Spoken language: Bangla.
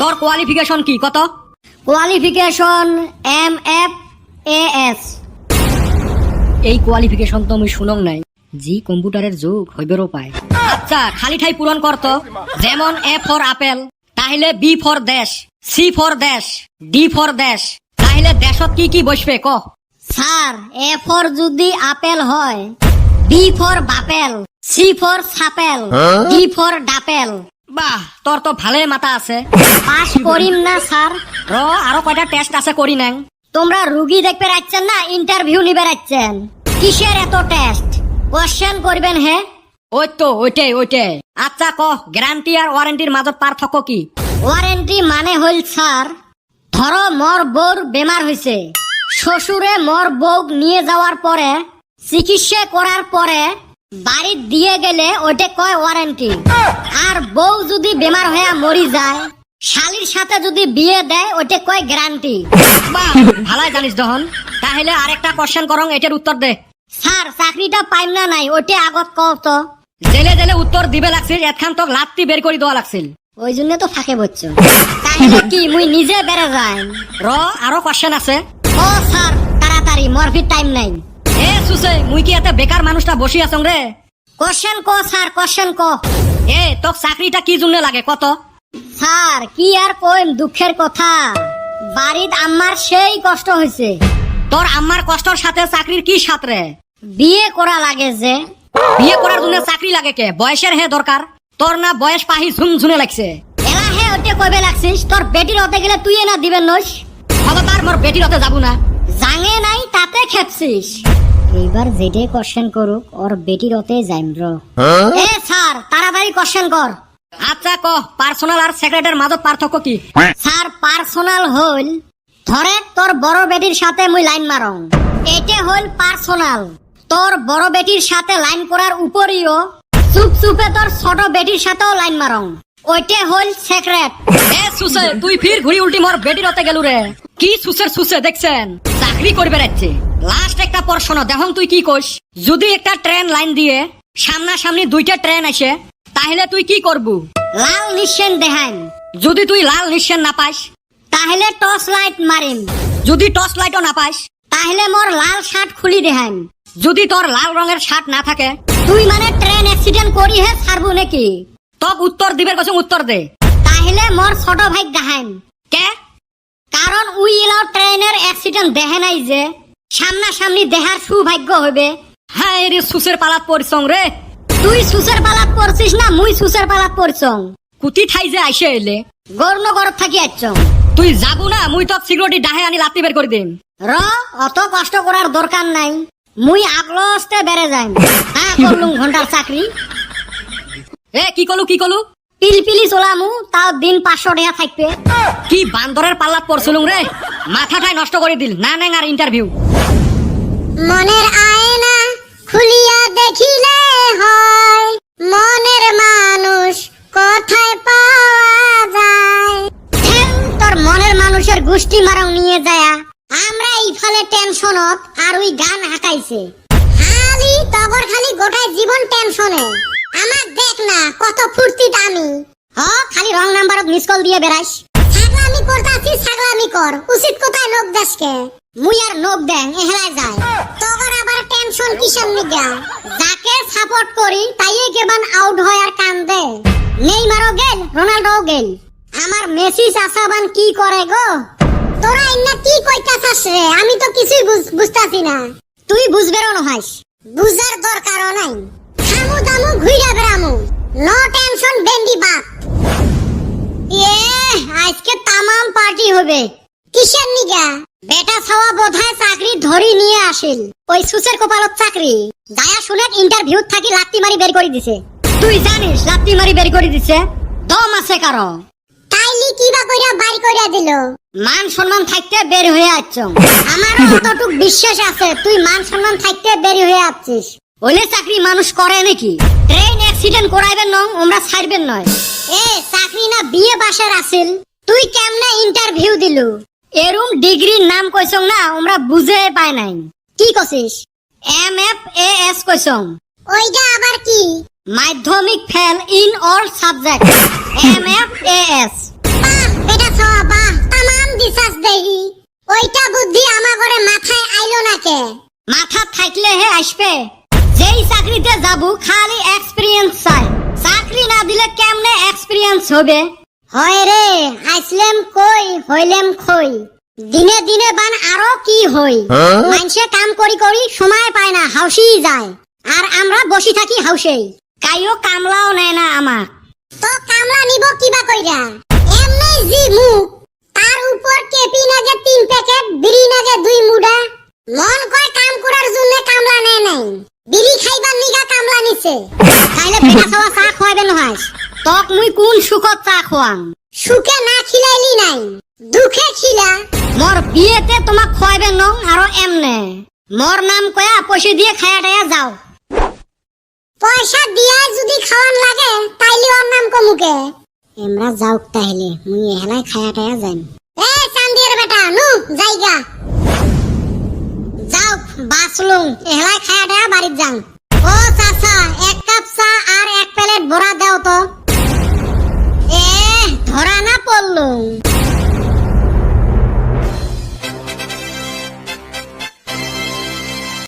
তোর কোয়ালিফিকেশন কি কত? Qualification MFAS। এই কোয়ালিফিকেশন তো আমি শুনং নাই। জি কম্পিউটারের যুগ হইবেরও পায়। আচ্ছা খালি ঠাই পূরণ করতো। যেমন A ফর আপেল, তাহলে B ফর দেশ, C ফর দেশ, D ফর দেশ। তাহলে দেশত কি কি বসবে ক? স্যার A ফর যদি আপেল হয়, B ফর বাপেল, C ফর সাপেল, D ফর ডাপেল। বাহ তোর তো ভালোই মাথা আছে। পাস করিম না স্যার? আরো কয়টা টেস্ট আছে করি নেন। তোমরা রুগী দেখতে রাখছেন না ইন্টারভিউ নিবে রাখছেন? কিসের এত টেস্ট? কোশ্চেন করবেন হে? ওই তো ওইটাই। আচ্ছা ক গ্যারান্টি আর ওয়ারেন্টির মাজত পার্থক্য কি? ওয়ারেন্টি মানে হইল স্যার, ধরো মোর বউর বেমার হয়েছে, শ্বশুরে মোর বউ নিয়ে যাওয়ার পরে চিকিৎসা করার পরে বাড়ি দিয়ে গেলে ওইটা কয় ওয়ারেন্টি। আর বউ যদি বেমার হয়ে মরি যায়, শালির সাথে যদি বিয়ে দেয় ওইটা কয় গ্যারান্টি। বাহ ভালাই জানিস দহন। তাহলে আরেকটা কোশ্চেন করং, এটার উত্তর দে। স্যার চাকরিটা পাইম না নাই ওইটা আগত কও তো। জেলে উত্তর দিবে লাগছিল, এতখান তো লাত্তি বের করে দেওয়া লাগছিল। ওই জন্য তো ফাঁকে বলছো। তাহলে কি মুই নিজে বেড়ে যাই? আরো কোশ্চেন আছে। ও স্যার তাড়াতাড়ি, মরফির টাইম নাই। এ সুসে মুই কি এতে বেকার মানুষটা বসি আছং রে? কোশ্চেন কো স্যার, কোশ্চেন কো। এ তোক চাকরিটা কি জন্য লাগে কত? স্যার কি আর কইম, দুঃখের কথা, বাড়িত আম্মার সেই কষ্ট হয়েছে। তোর আম্মার কষ্টর সাথে চাকরির কি সাথ রে? বিয়ে করা লাগে যে। বিয়ে করার জন্য চাকরি লাগে কে? বয়সের হে দরকার। তোর না বয়স পাহি ঝুনঝুনে লাগছে। এলা হে ওতে কইবে লাগছিস, তোর বেটির হতে গেলে তুই না দিবেন নইস। খবরদার মোর বেটির হতে যাবো না। জাঙে নাই তাতে খেপছিস। এইবার যেটে কোশ্চেন করুক ওর বেটির হতে যাইম র। এ স্যার তাড়াতাড়ি কোশ্চেন কর। আচ্ছা ক পার্সোনাল আর সেক্রেটারির মাজত পার্থক্য কি? স্যার পার্সোনাল হইল, ধরে তোর বড় বেটির সাথে মুই লাইন মারং, এটা হইল পার্সোনাল। তোর বড় বেটির সাথে লাইন করার উপরিও চুপে তোর ছোট বেটির সাথেও লাইন মারং, ওইটা হইল সেক্রেট। এ সুসে তুই ফির ঘুরি উল্টি মোর বেটির হতে গেলু রে। কি সুসে দেখছেন? চাকরি করবে রাখছে। লাস্ট একটা প্রশ্ন দেখুন তুই কি কইস। যদি একটা ট্রেন লাইন দিয়ে সামনাসামনি দুইটা ট্রেন আসে, তাহলে তুই কি করবু? লাল নিশ্চেন দেখাইম। যদি তুই লাল নিশ্চেন না পাস, তাহলে টর্চ লাইট মারিম। যদি টর্চ লাইটও না পাস, তাহলে মোর লাল শার্ট খুলি দেখাইম। যদি তোর লাল রঙের শার্ট না থাকে, তুই মানে ট্রেন অ্যাক্সিডেন্ট করি হে ছাড়বো নাকি? তক উত্তর দিবের কাছে উত্তর দে। তাহলে মোর ছোট ভাই দেখাইম। কে? কারণ উই এলাও ট্রেনের অ্যাক্সিডেন্ট দেখে নাই যে, সামনাসামনি দেখার সৌভাগ্য হইবে। হ্যাঁ রে সুসের পালাত পড়ছং রে। তুই সুসের পালাত পড়ছিস না মুই সুসের পালাত পড়ছং? কুতি ঠাই যে আইসে এলে গর্ণগর থাকি আইছং। তুই যাবো না, মুই তোর সিকিউরিটি ডাহে আনি লাত্তি বের করে দিম। র অত কষ্ট করার দরকার নাই, মুই আগলস্তে বেড়ে যাইম। হ্যাঁ করলুম ঘন্টার চাকরি। এ কি কলু? পিলপিলি চলামু, তাও দিন 500 টাকা থাকবে। কি বান্দরের পাল্লাত পড়ছিলুম রে, মাথাটাই নষ্ট করে দিল। না আর ইন্টারভিউ। মনের আয়না খুলিয়া দেখিলে হয়, মনের মানুষ কোথায় পাওয়া যায়। তোর মনের মানুষের গোষ্ঠী মারাও নিয়ে যায়। আমরা ইফালে টেনশনত আর ওই গান হাঁকাইছে। খালি গোটাই জীবন টেনশনে। আমার দেখ না কত ফুর্তিত আমি। খালি রং নাম্বারত মিস কল দিয়ে বেড়াইস। ছাগলামি করতাছি, ছাগলামি কর। উচিত কোথায় নোক দেশকে? মুই আর নোক দেন এহলাই যায়। তোর আবার টেনশন কিসের নিগা? যাকে সাপোর্ট করি তাই কেবান আউট হয় আর কান্দে। নেইমারও গেল, রোনাল্ডোও গেল, আমার মেসি চাচাবান কি করে গো? তোরা ইন্না কি কইতাছস রে? আমি তো কিছুই বুঝতাছি না। তুই বুঝবেরও নহাইস, বুঝার দরকারও নাই। খামু দামু ঘুইরা বেড়ামু, নো টেনশন বেন্ডি বাপ। আজকে তামাম পার্টি হবে। কিসের নিগা? বেটা ছাওয়া বোধহয় চাকরি ধরি নিয়ে আসিল। ওই সুসের কপালত চাকরি যায়া শুনে ইন্টারভিউ থাকি লাত্তি মারি বের করে দিছে। তুই জানিস লাত্তি মারি বের করে দিছে? দম আছে কারো? তাইলি কিবা কইরা বাইর কইরা দিল? মান সম্মান থাকতে বের হয়ে আসছং। আমারও অতটুক বিশ্বাস আছে তুই মান সম্মান থাকতে বের হয়ে আসছিস। ওলে চাকরি মানুষ করে নাকি? ট্রেন অ্যাক্সিডেন্ট করাইবেন নং, আমরা ছাড়বেন নয়। চাকরি না বিয়ে বাসার আছিল, তুই কেমনে ইন্টারভিউ দিলু? এরুম ডিগ্রির নাম কইছং না, আমরা বুঝে পাই নাই। কি কইছিস? MFAS কইছং। ওইটা আবার কি? মাধ্যমিক fail in all subject. MFAS। চাস দেহি ওইটা বুদ্ধি আমা করে মাথায় আইলো না কে? মাথা থাকলে হে আসবে। যেই চাকরিতে যাবো খালি এক্সপিরিয়েন্স চাই, চাকরি না দিলে কেমনে এক্সপিরিয়েন্স হবে? হয় রে, আইসলেম কই হইলেম খই, দিনে দিনে বান আরো কি হই। মানুষে কাম করি করি সময় পায় না, হাউসি যায়, আর আমরা বসি থাকি হাউসেই। কাইও কামলাও নেয় না আমাক। তো কামলা নিব কিবা কইরা? এমনি জি মুখ, তার উপর কেপি নাগে 3 প্যাকেট, বিড়ি নাগে 2 মুডা। মন কয় কাম করার জন্য কামলা নেয় নাই, বিড়ি খাইবার নিগা কামলা নিছে। তাইলে পেটা খাওয়া চা খোয়াবে নহয়? তক মুই কোন সুখত চা খোয়াম? সুখে না খিলাইলি নাই, দুঃখে খিলা। মোর বিয়েতে তোমাক খোয়াবে নং আরো এমনে। মোর নাম কয়া পয়সা দিয়ে খায়া টায়া যাও। পয়সা দিয়া যদি খাওয়ান লাগে তাইলে ওর নাম কমুকে। এমরা যাওক তাইলে, মুই এহলাই খায়া টায়া যাইম। এ চান্দির বেটা নু জায়গা যাওক বাসলুং, এহলাই খায়া টায়া বাড়িত যাং। ও চাচা